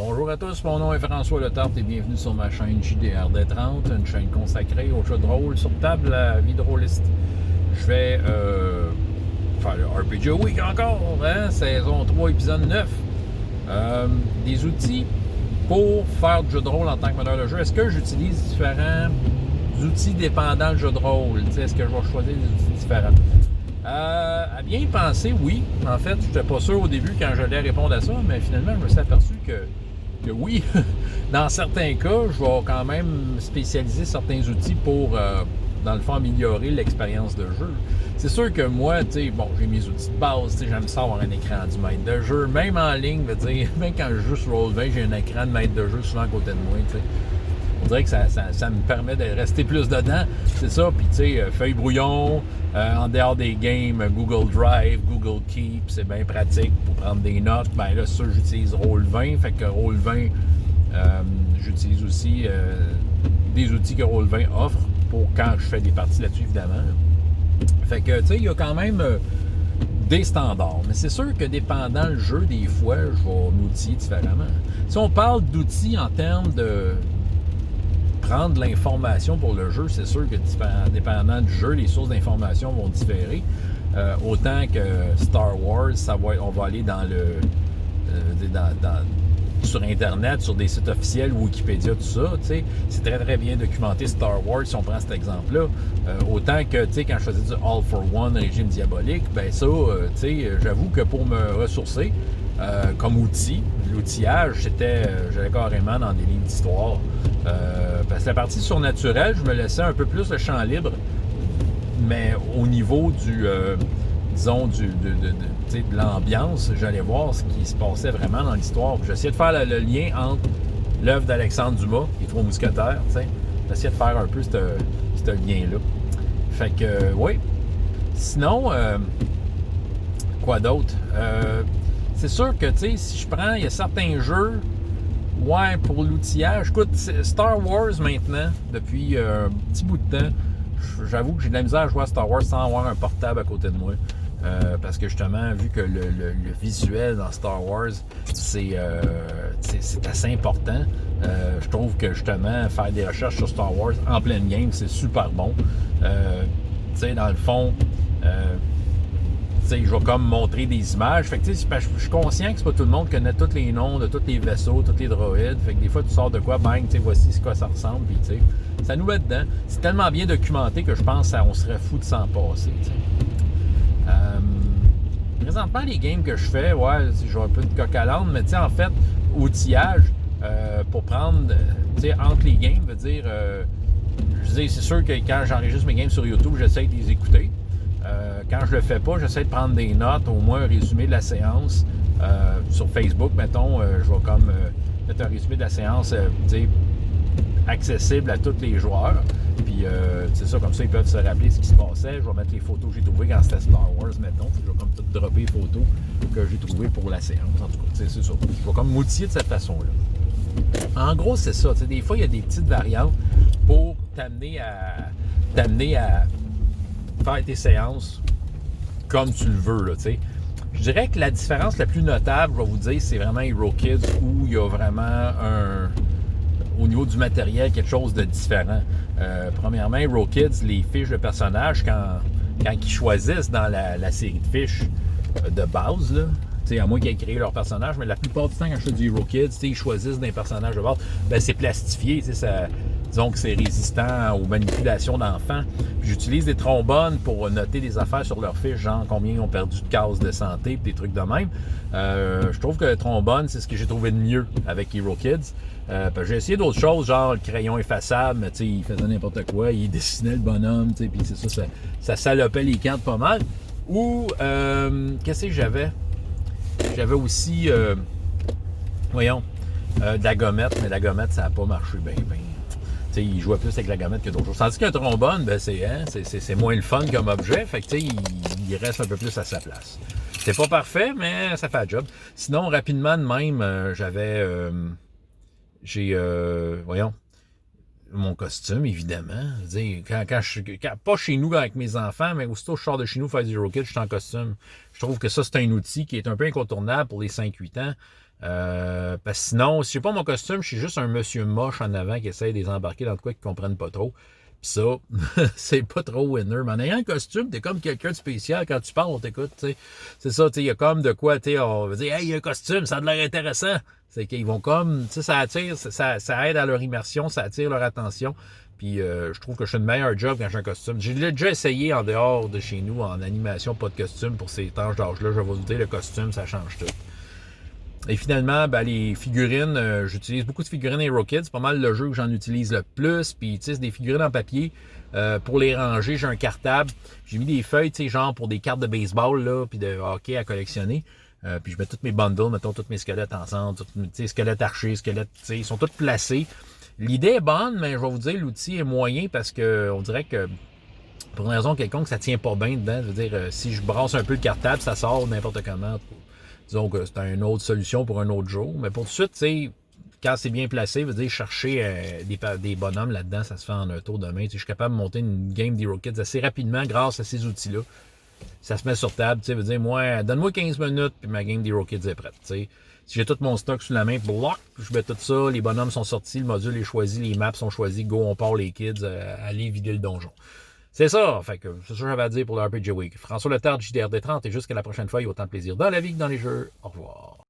Bonjour à tous, mon nom est François Letarte et bienvenue sur ma chaîne JDRD30, une chaîne consacrée aux jeux de rôle sur table à vie de rôliste. Je vais faire le RPG Week encore, hein, saison 3, épisode 9. Des outils pour faire du jeu de rôle en tant que meneur de jeu. Est-ce que j'utilise différents outils dépendant du jeu de rôle? Est-ce que je vais choisir des outils différents? À bien y penser, oui. En fait, je n'étais pas sûr au début quand j'allais répondre à ça, mais finalement, je me suis aperçu que oui, dans certains cas, je vais quand même spécialiser certains outils pour, dans le fond, améliorer l'expérience de jeu. C'est sûr que moi, tu sais, bon, j'ai mes outils de base, j'aime ça avoir un écran du maître de jeu, même en ligne, même quand je joue sur Roll20, j'ai un écran de maître de jeu souvent à côté de moi, tu sais. On dirait que ça me permet de rester plus dedans. C'est ça. Puis, tu sais, feuille brouillon, en dehors des games, Google Drive, Google Keep, c'est bien pratique pour prendre des notes. Ben là, c'est sûr, j'utilise Roll20. Fait que Roll20, j'utilise aussi des outils que Roll20 offre pour quand je fais des parties là-dessus, évidemment. Fait que, tu sais, il y a quand même des standards. Mais c'est sûr que dépendant le jeu, des fois, je vais m'outiller différemment. Si on parle d'outils en termes de prendre de l'information pour le jeu, c'est sûr que dépendamment du jeu, les sources d'information vont différer. Autant que Star Wars, on va aller dans sur Internet, sur des sites officiels, Wikipédia, tout ça. T'sais, c'est très très bien documenté Star Wars, si on prend cet exemple-là. Autant que, tu sais, quand je faisais du All for One, régime diabolique, ben ça, tu sais, j'avoue que pour me ressourcer, comme outil, l'outillage, j'allais carrément dans des livres d'histoire. Parce que la partie surnaturelle, je me laissais un peu plus le champ libre, mais au niveau disons, de l'ambiance, j'allais voir ce qui se passait vraiment dans l'histoire. J'essayais de faire le lien entre l'œuvre d'Alexandre Dumas, les Trois Mousquetaires, j'essayais de faire un peu ce lien-là. Fait que, oui. Sinon, quoi d'autre? C'est sûr que, tu sais, si je prends, il y a certains jeux, ouais, pour l'outillage. Écoute, Star Wars maintenant, depuis un petit bout de temps, j'avoue que j'ai de la misère à jouer à Star Wars sans avoir un portable à côté de moi. Parce que justement, vu que le visuel dans Star Wars, c'est assez important, je trouve que justement, faire des recherches sur Star Wars en pleine game, c'est super bon. Tu sais, dans le fond, je vais comme montrer des images. Fait que je suis conscient que c'est pas tout le monde qui connaît tous les noms de tous les vaisseaux, tous les droïdes. Fait que des fois, tu sors de quoi, bang, voici ce que ça ressemble, puis ça nous met dedans. C'est tellement bien documenté que je pense qu'on serait fou de s'en passer. Présentement, les games que je fais, ouais, j'ai un peu de coq à l'âne, mais en fait, outillage, pour prendre, entre les games, c'est sûr que quand j'enregistre mes games sur YouTube, j'essaie de les écouter. Quand je le fais pas, j'essaie de prendre des notes, au moins un résumé de la séance. Sur Facebook, mettons, je vais comme mettre un résumé de la séance accessible à tous les joueurs. Puis c'est ça, comme ça, ils peuvent se rappeler ce qui se passait. Je vais mettre les photos que j'ai trouvées quand c'était Star Wars, mettons. Je vais comme tout dropper les photos que j'ai trouvées pour la séance. En tout cas, c'est ça. Je vais comme m'outiller de cette façon-là. En gros, c'est ça. Des fois, il y a des petites variantes pour t'amener à faire tes séances comme tu le veux, là, t'sais. Je dirais que la différence la plus notable, je vais vous dire, c'est vraiment Hero Kids, où il y a vraiment au niveau du matériel, quelque chose de différent. Premièrement, Hero Kids, les fiches de personnages, quand ils choisissent dans la série de fiches de base, là, à moins qu'ils aient créé leur personnage, mais la plupart du temps, quand je fais du Hero Kids, ils choisissent d'un personnage de base, ben, c'est plastifié, disons que c'est résistant aux manipulations d'enfants. Puis j'utilise des trombones pour noter des affaires sur leur fiche, genre combien ils ont perdu de cases de santé, puis des trucs de même. Je trouve que le trombone, c'est ce que j'ai trouvé de mieux avec Hero Kids. J'ai essayé d'autres choses, genre le crayon effaçable, mais il faisait n'importe quoi, il dessinait le bonhomme, puis c'est ça salopait les cantes pas mal. Ou, qu'est-ce que j'avais? J'avais aussi, de la gommette, mais la gommette, ça n'a pas marché bien. Il jouait plus avec la gommette que d'autres choses. Tandis qu'un trombone, ben, c'est moins le fun comme objet, fait que il reste un peu plus à sa place. C'est pas parfait, mais ça fait le job. Sinon, rapidement de même, j'ai mon costume, évidemment. Pas chez nous avec mes enfants, mais aussitôt je sors de chez nous faire du Hero Kids, je suis en costume. Je trouve que ça, c'est un outil qui est un peu incontournable pour les 5-8 ans. Parce que sinon, si j'ai pas mon costume, je suis juste un monsieur moche en avant qui essaie de les embarquer dans de quoi qu'ils comprennent pas trop. Pis ça, c'est pas trop winner. Mais en ayant un costume, t'es comme quelqu'un de spécial. Quand tu parles, on t'écoute, tu sais. C'est ça, tu sais, il y a comme de quoi, tu sais, on va dire, hey, il y a un costume, ça a de l'air intéressant. C'est qu'ils vont comme, tu sais, ça attire, ça aide à leur immersion, ça attire leur attention. Puis je trouve que je fais le meilleur job quand j'ai un costume. J'ai déjà essayé en dehors de chez nous, en animation, pas de costume pour ces tâches d'âge-là. Je vais vous dire, le costume, ça change tout. Et finalement, ben, les figurines, j'utilise beaucoup de figurines HeroKids. C'est pas mal le jeu que j'en utilise le plus. Puis, tu sais, c'est des figurines en papier. Pour les ranger, j'ai un cartable. J'ai mis des feuilles, tu sais, genre pour des cartes de baseball, là, puis de hockey à collectionner. Puis je mets tous mes bundles, mettons tous mes squelettes ensemble, tous, tu sais, squelettes archers, squelettes, tu sais, ils sont tous placés. L'idée est bonne, mais je vais vous dire, l'outil est moyen parce que on dirait que pour une raison quelconque, ça tient pas bien dedans. Je veux dire, si je brasse un peu le cartable, ça sort n'importe comment. Disons que c'est une autre solution pour un autre jour. Mais pour tout de suite, tu sais, quand c'est bien placé, veut dire chercher des bonhommes là-dedans, ça se fait en un tour de main. Tu sais, je suis capable de monter une game d'HeroKids assez rapidement grâce à ces outils-là. Ça se met sur table, tu sais, veut dire, moi, donne-moi 15 minutes, puis ma game d'HeroKids est prête, tu sais. Si j'ai tout mon stock sous la main, bloc, je mets tout ça, les bonhommes sont sortis, le module est choisi, les maps sont choisis, go, on part les kids, aller vider le donjon. C'est ça, fait que c'est ça que j'avais à dire pour le RPG Week. François Letard, JDRD30, et jusqu'à la prochaine fois, il y a autant de plaisir dans la vie que dans les jeux. Au revoir.